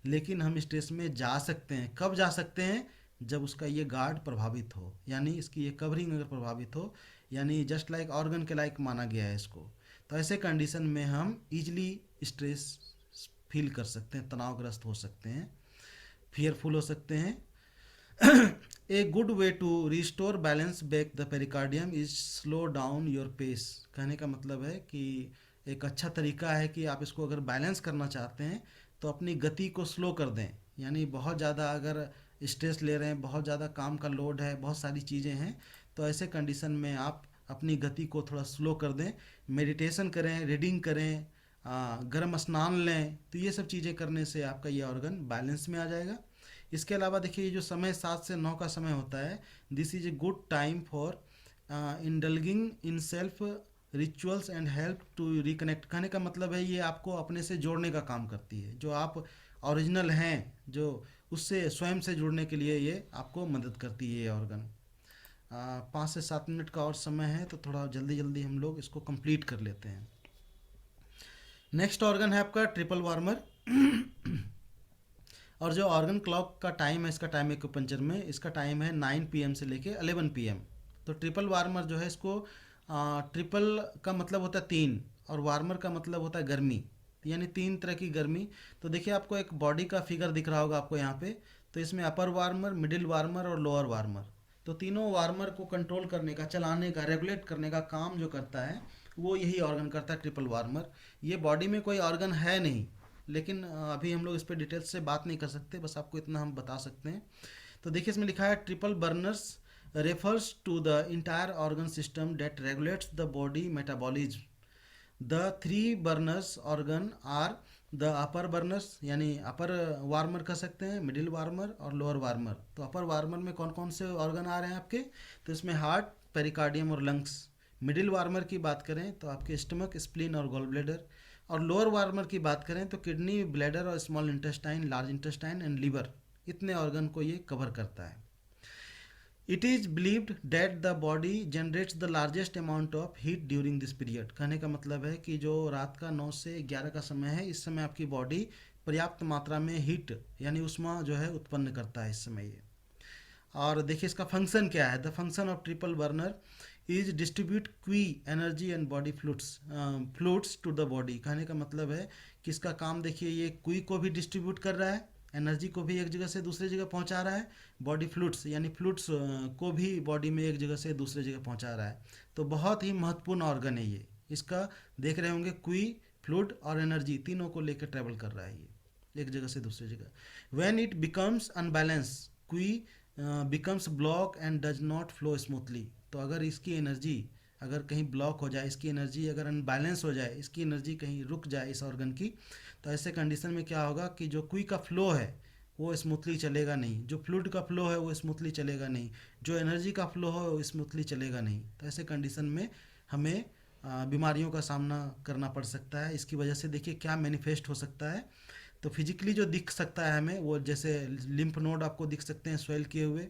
लेकिन हम स्ट्रेस में जा सकते हैं। कब जा सकते हैं? जब उसका ये गार्ड प्रभावित हो, यानी इसकी ये कवरिंग अगर प्रभावित हो, यानी जस्ट लाइक ऑर्गन के लाइक माना गया है इसको, तो ऐसे कंडीशन में हम इजली स्ट्रेस फील कर सकते हैं, तनावग्रस्त हो सकते हैं, फियरफुल हो सकते हैं। A good way to restore balance back the pericardium is slow down your pace. कहने का मतलब है कि एक अच्छा तरीका है कि आप इसको अगर बैलेंस करना चाहते हैं तो अपनी गति को स्लो कर दें, यानी बहुत ज़्यादा अगर स्ट्रेस ले रहे हैं, बहुत ज़्यादा काम का लोड है, बहुत सारी चीज़ें हैं, तो ऐसे कंडीशन में आप अपनी गति को थोड़ा स्लो कर दें, मेडिटेशन करें, रीडिंग करें, गर्म स्नान लें, तो ये सब चीज़ें करने से आपका ये ऑर्गन बैलेंस में आ जाएगा। इसके अलावा देखिए ये जो समय 7 से 9 का समय होता है, this is a good time for indulging in self rituals and help to reconnect. कहने का मतलब है ये आपको अपने से जोड़ने का काम करती है, जो आप ओरिजिनल हैं, जो उससे स्वयं से जुड़ने के लिए ये आपको मदद करती है ये ऑर्गन। 5 से 7 मिनट का और समय है, तो थोड़ा जल्दी जल्दी हम लोग इसको कंप्लीट कर लेते हैं। नेक्स्ट ऑर्गन है आपका ट्रिपल वार्मर। और जो ऑर्गन क्लॉक का टाइम है, इसका टाइम एक्यूपंक्चर में इसका टाइम है 9 PM से लेके 11 PM। तो ट्रिपल वार्मर जो है इसको ट्रिपल का मतलब होता है 3, और वार्मर का मतलब होता है गर्मी, यानी 3 तरह की गर्मी। तो देखिए आपको एक बॉडी का फिगर दिख रहा होगा आपको यहाँ पे, तो इसमें अपर वार्मर, मिडिल वार्मर और लोअर वार्मर, तो तीनों वार्मर को कंट्रोल करने का, चलाने का, रेगुलेट करने का काम जो करता है वो यही ऑर्गन करता है, ट्रिपल वार्मर। ये बॉडी में कोई ऑर्गन है नहीं, लेकिन अभी हम लोग इस पर डिटेल से बात नहीं कर सकते, बस आपको इतना हम बता सकते हैं। तो देखिए इसमें लिखा है triple burners refers to the entire organ system that regulates the body metabolism. The three burners organ are the upper burners, यानी अपर वार्मर कह सकते हैं, मिडिल वार्मर और लोअर वार्मर। तो अपर वार्मर में कौन कौन से ऑर्गन आ रहे हैं आपके, तो इसमें हार्ट, पेरिकार्डियम और लंग्स। मिडिल वार्मर की बात करें तो आपके स्टमक, स्प्लीन और गॉल ब्लेडर। और लोअर वार्मर की बात करें तो किडनी, ब्लैडर और small intestine, large intestine and liver. इतने ऑर्गन को ये कवर करता है। It is believed that the body generates the largest amount of heat during this period. कहने का मतलब है कि जो रात का 9 से 11 का समय है, इस समय आपकी बॉडी पर्याप्त मात्रा में हीट यानी उष्मा जो है उत्पन्न करता है इस समय ये। और देखिए इसका फंक्शन क्या है। The function of triple burner is distribute qi energy and body fluids to the body. कहने का मतलब है कि इसका काम देखिए, ये क्वी को भी डिस्ट्रीब्यूट कर रहा है, एनर्जी को भी एक जगह से दूसरी जगह पहुंचा रहा है, बॉडी फ्लूड्स यानी फ्लूड्स को भी बॉडी में एक जगह से दूसरी जगह पहुंचा रहा है। तो बहुत ही महत्वपूर्ण ऑर्गन है ये। इसका देख रहे होंगे क्वी, फ्लूड और एनर्जी तीनों को लेकर ट्रेवल कर रहा है ये एक जगह से दूसरी जगह। व्हेन इट बिकम्स अनबैलेंस, क्वी becomes block and does not flow smoothly. तो अगर इसकी एनर्जी अगर कहीं ब्लॉक हो जाए, इसकी एनर्जी अगर अनबैलेंस हो जाए, इसकी एनर्जी कहीं रुक जाए इस ऑर्गन की, तो ऐसे कंडीशन में क्या होगा कि जो क्वी का फ्लो है वो स्मूथली चलेगा नहीं, जो फ्लूइड का फ्लो है वो स्मूथली चलेगा नहीं, जो एनर्जी का फ्लो है वो स्मूथली चलेगा नहीं। तो ऐसे कंडीशन में हमें बीमारियों का सामना करना पड़ सकता है। इसकी वजह से देखिए क्या मैनिफेस्ट हो सकता है। तो फिजिकली जो दिख सकता है हमें वो, जैसे लिम्फ नोड आपको दिख सकते हैं स्वेल किए हुए।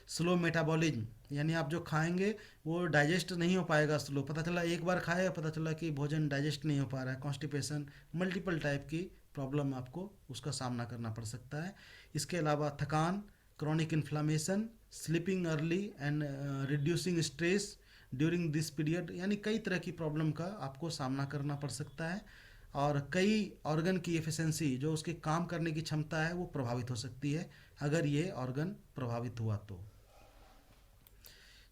स्लो मेटाबॉलिज्म, यानी आप जो खाएंगे वो डाइजेस्ट नहीं हो पाएगा स्लो। पता चला एक बार खाए, पता चला कि भोजन डाइजेस्ट नहीं हो पा रहा है। कॉन्स्टिपेशन, मल्टीपल टाइप की प्रॉब्लम आपको उसका सामना करना पड़ सकता है। इसके अलावा थकान, chronic inflammation, sleeping early and reducing stress during this period, यानी कई तरह की प्रॉब्लम का आपको सामना करना पड़ सकता है। और कई ऑर्गन की एफिशिएंसी, जो उसके काम करने की क्षमता है, वो प्रभावित हो सकती है अगर ये ऑर्गन प्रभावित हुआ तो।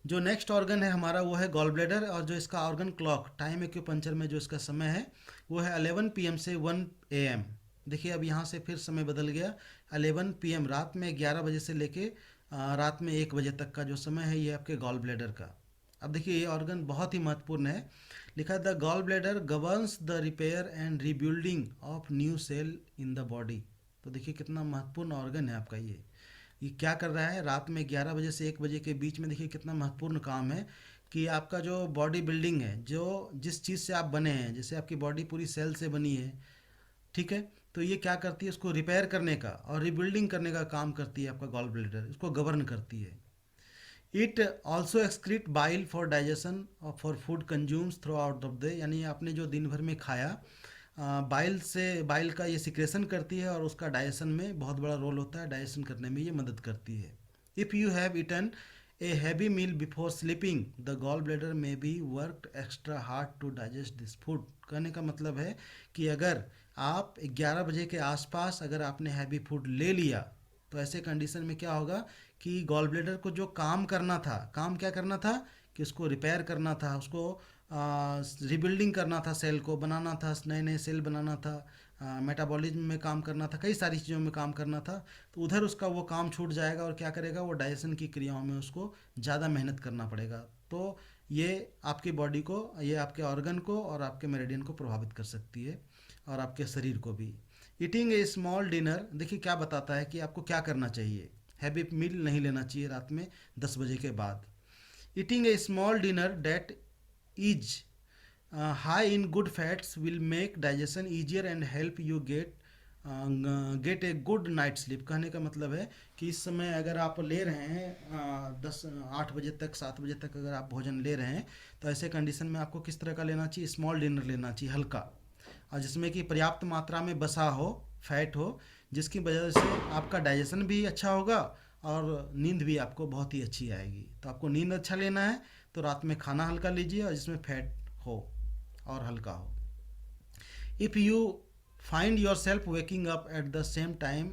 जो नेक्स्ट ऑर्गन है हमारा वो है गॉल ब्लैडर, और जो इसका ऑर्गन क्लॉक टाइम एक्यूपंचर में जो इसका समय है वो है 11 PM से 1 AM। देखिए अब यहाँ से फिर समय बदल गया। 11 PM रात में 11 बजे से लेके रात में 1 बजे तक का जो समय है ये आपके गॉल ब्लैडर का। अब देखिए ये ऑर्गन बहुत ही महत्वपूर्ण है। लिखा है the gall bladder governs the repair and rebuilding of new cell in the body. तो देखिए कितना महत्वपूर्ण ऑर्गन है आपका ये क्या कर रहा है रात में 11 बजे से 1 बजे के बीच में। देखिए कितना महत्वपूर्ण काम है कि आपका जो बॉडी बिल्डिंग है, जो जिस चीज़ से आप बने हैं, जैसे आपकी बॉडी पूरी सेल से बनी है, ठीक है, तो ये क्या करती है, उसको रिपेयर करने का और रिबिल्डिंग करने का काम करती है आपका गॉल ब्लैडर, इसको गवर्न करती है। It also excrete bile for digestion और for food consumes through out of the, यानी आपने जो दिन भर में खाया, बाइल का ये सिक्रेशन करती है और उसका डाइजेशन में बहुत बड़ा रोल होता है, डाइजेशन करने में ये मदद करती है। If you have eaten a heavy meal before sleeping the gall bladder may be worked extra hard to digest this food. कहने का मतलब है कि अगर आप 11 बजे के आसपास अगर आपने हैवी फूड ले लिया, तो ऐसे कंडीशन में क्या होगा कि गॉल ब्लैडर को जो काम करना था, काम क्या करना था कि उसको रिपेयर करना था, उसको रिबिल्डिंग करना था, सेल को बनाना था, नए नए सेल बनाना था, मेटाबॉलिज्म में काम करना था, कई सारी चीज़ों में काम करना था, तो उधर उसका वो काम छूट जाएगा और क्या करेगा वो डाइजेशन की क्रियाओं में उसको ज़्यादा मेहनत करना पड़ेगा। तो ये आपकी बॉडी को, ये आपके ऑर्गन को और आपके मेरिडियन को प्रभावित कर सकती है और आपके शरीर को भी। ईटिंग ए स्मॉल डिनर, देखिए क्या बताता है कि आपको क्या करना चाहिए। हैवी मील नहीं लेना चाहिए रात में 10 बजे के बाद। Eating a small dinner that is high in good fats will make digestion easier and help you get a good night sleep. कहने का मतलब है कि इस समय अगर आप ले रहे हैं 8 बजे तक, 7 बजे तक अगर आप भोजन ले रहे हैं, तो ऐसे कंडीशन में आपको किस तरह का लेना चाहिए, स्मॉल डिनर लेना चाहिए, हल्का, और जिसमें कि पर्याप्त मात्रा में बसा हो, फैट हो, जिसकी वजह से आपका डाइजेशन भी अच्छा होगा और नींद भी आपको बहुत ही अच्छी आएगी। तो आपको नींद अच्छा लेना है तो रात में खाना हल्का लीजिए और जिसमें फैट हो और हल्का हो। If you find your self waking up at the same time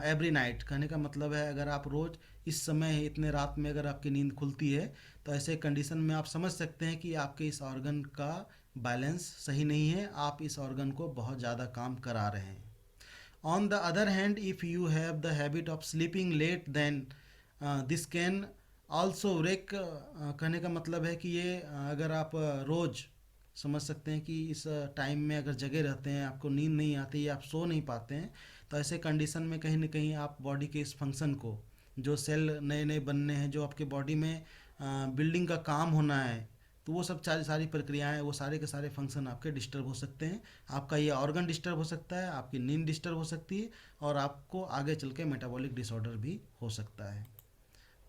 every night, कहने का मतलब है अगर आप रोज़ इस समय इतने रात में अगर आपकी नींद खुलती है, तो ऐसे कंडीशन में आप समझ सकते हैं कि आपके इस ऑर्गन का बैलेंस सही नहीं है, आप इस ऑर्गन को बहुत ज़्यादा काम करा रहे हैं। On the other hand, if you have the habit of sleeping late, then this can also wreck, कहने का मतलब है कि ये अगर आप रोज़ समझ सकते हैं कि इस टाइम में अगर जगे रहते हैं, आपको नींद नहीं आती या आप सो नहीं पाते हैं, तो ऐसे कंडीशन में कहीं ना कहीं आप बॉडी के इस फंक्शन को, जो सेल नए नए बनने हैं, जो आपके बॉडी में बिल्डिंग का काम होना है, तो वो सब सारी सारी प्रक्रियाएं, वो सारे के सारे फंक्शन आपके डिस्टर्ब हो सकते हैं। आपका ये ऑर्गन डिस्टर्ब हो सकता है, आपकी नींद डिस्टर्ब हो सकती है, और आपको आगे चल के मेटाबॉलिक डिसऑर्डर भी हो सकता है।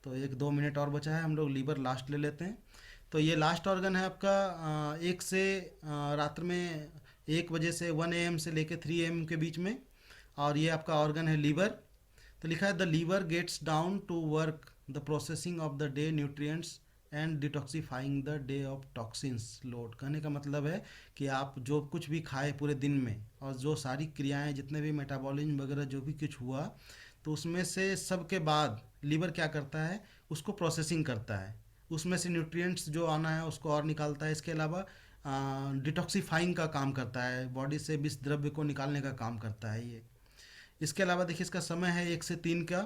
तो 1-2 मिनट और बचा है, हम लोग लीवर लास्ट ले लेते हैं। तो ये लास्ट ऑर्गन है आपका, एक से रात में 1 बजे से 1 AM से लेके 3 AM के बीच में, और ये आपका ऑर्गन है लीवर। तो लिखा है the liver gets down to work the processing of the day nutrients and detoxifying the day of toxins load. कहने का मतलब है कि आप जो कुछ भी खाए पूरे दिन में, और जो सारी क्रियाएं, जितने भी मेटाबॉलिज्म वगैरह जो भी कुछ हुआ, तो उसमें से सब के बाद लीवर क्या करता है, उसको प्रोसेसिंग करता है, उसमें से न्यूट्रिएंट्स जो आना है उसको और निकालता है। इसके अलावा डिटॉक्सीफाइंग का काम करता है, बॉडी से विष द्रव्य को निकालने का काम करता है ये। इसके अलावा देखिए, इसका समय है 1 से 3 का।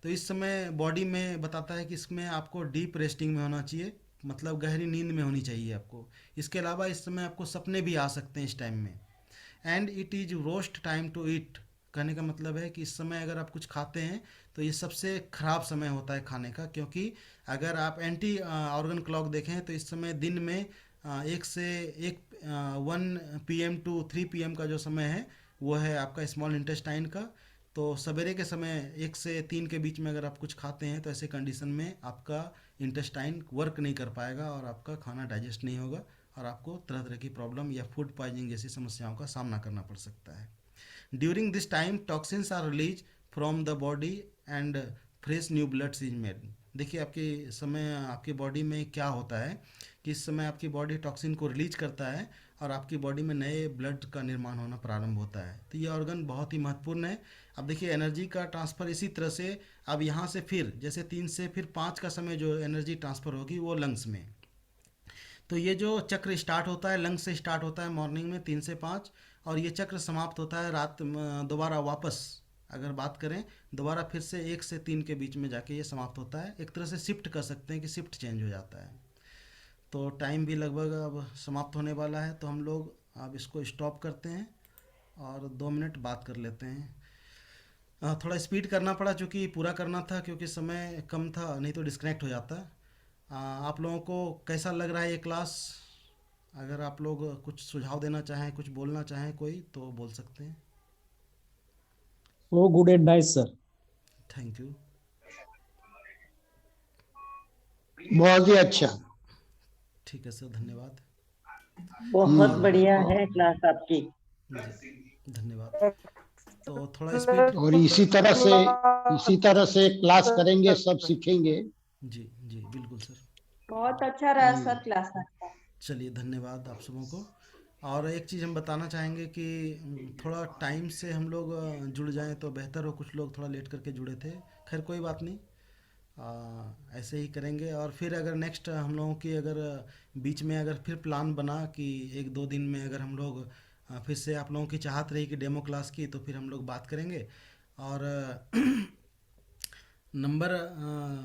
तो इस समय बॉडी में बताता है कि इसमें आपको डीप रेस्टिंग में होना चाहिए, मतलब गहरी नींद में होनी चाहिए आपको। इसके अलावा इस समय आपको सपने भी आ सकते हैं इस टाइम में। And it is roast time to eat. कहने का मतलब है कि इस समय अगर आप कुछ खाते हैं, तो ये सबसे ख़राब समय होता है खाने का, क्योंकि अगर आप एंटी ऑर्गन क्लॉक देखें तो इस समय दिन में 1 PM टू 3 PM का जो समय है, वो है आपका स्मॉल इंटेस्टाइन का। तो सवेरे के समय 1 से 3 के बीच में अगर आप कुछ खाते हैं, तो ऐसे कंडीशन में आपका इंटेस्टाइन वर्क नहीं कर पाएगा, और आपका खाना डाइजेस्ट नहीं होगा, और आपको तरह तरह की प्रॉब्लम या फूड पॉइजनिंग जैसी समस्याओं का सामना करना पड़ सकता है। During this time toxins are release from the body and fresh new blood is made. देखिए, आपके समय आपकी बॉडी में क्या होता है कि इस समय आपकी बॉडी टॉक्सिन को रिलीज करता है, और आपकी बॉडी में नए ब्लड का निर्माण होना प्रारंभ होता है। तो ये ऑर्गन बहुत ही महत्वपूर्ण है। अब देखिए, एनर्जी का ट्रांसफ़र इसी तरह से, अब यहाँ से फिर जैसे 3 से फिर 5 का समय जो एनर्जी ट्रांसफ़र होगी वो लंग्स में। तो ये जो चक्र स्टार्ट होता है, लंग्स से स्टार्ट होता है मॉर्निंग में 3 से 5, और ये चक्र समाप्त होता है रात दोबारा वापस अगर बात करें, दोबारा फिर से 1 से 3 के बीच में जाके ये समाप्त होता है। एक तरह से शिफ्ट कर सकते हैं कि शिफ्ट चेंज हो जाता है। तो टाइम भी लगभग अब समाप्त होने वाला है, तो हम लोग अब इसको स्टॉप करते हैं और 2 मिनट बात कर लेते हैं। थोड़ा स्पीड करना पड़ा क्योंकि पूरा करना था, क्योंकि समय कम था, नहीं तो डिस्कनेक्ट हो जाता। आप लोगों को कैसा लग रहा है ये क्लास? अगर आप लोग कुछ सुझाव देना चाहें, कुछ बोलना चाहें कोई, तो बोल सकते हैं। So good advice, sir. Thank you. बहुत ही अच्छा। ठीक है सर, धन्यवाद। बहुत और बढ़िया है क्लास आपकी। जी, धन्यवाद। तो थोड़ा स्पीड। और इसी तरह से क्लास करेंगे, सब सीखेंगे। जी जी, बिल्कुल सर। बहुत अच्छा रहा सर क्लास आपका। चलिए, धन्यवाद आप सबों को। और एक चीज़ हम बताना चाहेंगे कि थोड़ा टाइम से हम लोग जुड़ जाएं तो बेहतर हो। कुछ लोग थोड़ा लेट करके जुड़े थे, खैर कोई बात नहीं। ऐसे ही करेंगे। और फिर अगर नेक्स्ट हम लोगों की अगर बीच में अगर फिर प्लान बना कि 1-2 दिन में अगर हम लोग फिर से आप लोगों की चाहत रही कि डेमो क्लास की, तो फिर हम लोग बात करेंगे। और नंबर